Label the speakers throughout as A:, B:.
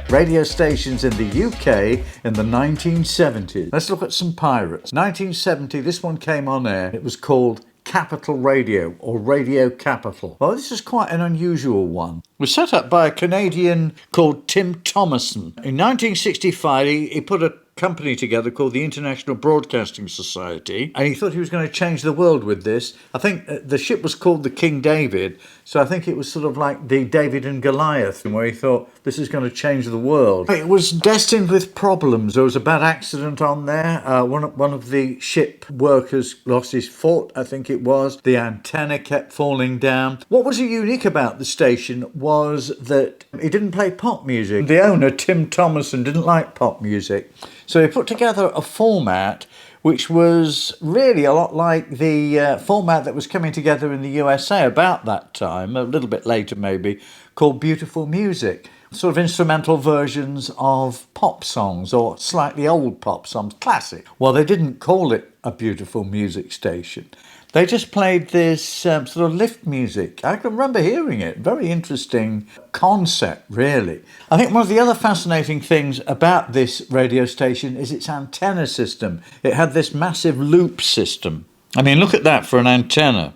A: radio stations in the UK in the 1970s. Let's look at some pirates. 1970, this one came on air. It was called Capital Radio, or Radio Capital. Well, this is quite an unusual one. It was set up by a Canadian called Tim Thomason. In 1965, he put a company together called the International Broadcasting Society, and he thought he was going to change the world with this. I think the ship was called the King David, so I think it was sort of like the David and Goliath, where he thought this is going to change the world. It was destined with problems. There was a bad accident on there. One of the ship workers lost his foot, I think it was. The antenna kept falling down. What was unique about the station was that it didn't play pop music. The owner, Tim Thomason, didn't like pop music. So he put together a format which was really a lot like the format that was coming together in the USA about that time, a little bit later maybe, called Beautiful Music. Sort of instrumental versions of pop songs or slightly old pop songs, classic. Well, they didn't call it a Beautiful Music station. They just played this sort of lift music. I can remember hearing it. Very interesting concept, really. I think one of the other fascinating things about this radio station is its antenna system. It had this massive loop system. I mean, look at that for an antenna.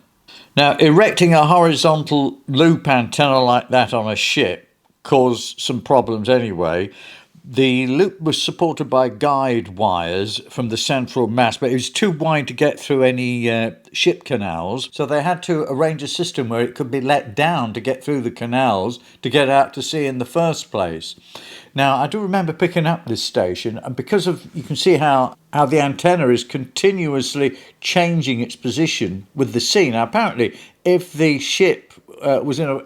A: Now, erecting a horizontal loop antenna like that on a ship caused some problems anyway. The loop was supported by guide wires from the central mast, but it was too wide to get through any ship canals, so they had to arrange a system where it could be let down to get through the canals to get out to sea in the first place. Now, I do remember picking up this station, and because of, you can see how the antenna is continuously changing its position with the sea. Now, apparently, if the ship was in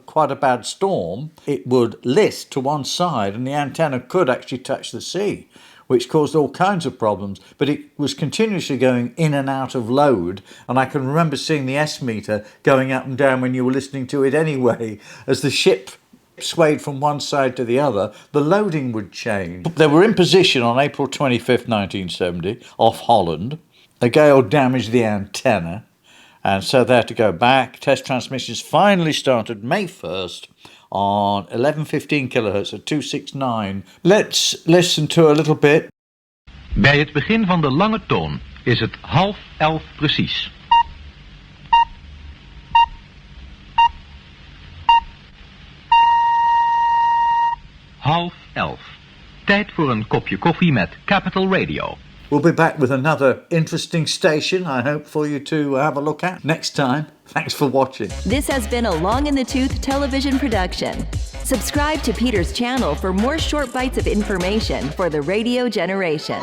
A: quite a bad storm, it would list to one side and the antenna could actually touch the sea, which caused all kinds of problems. But it was continuously going in and out of load, and I can remember seeing the S-meter going up and down when you were listening to it anyway. As the ship swayed from one side to the other, the loading would change. They were in position on April 25th, 1970, off Holland. The gale damaged the antenna, and so they had to go back. Test transmissions finally started May 1st on 1115 kilohertz at 269. Let's listen to a little bit.
B: Bij het begin van de lange toon is het 10:30 precies. Half 11. Tijd voor een kopje koffie met Capital Radio.
A: We'll be back with another interesting station, I hope, for you to have a look at next time. Thanks for watching.
C: This has been a Long in the Tooth television production. Subscribe to Peter's channel for more short bites of information for the radio generation.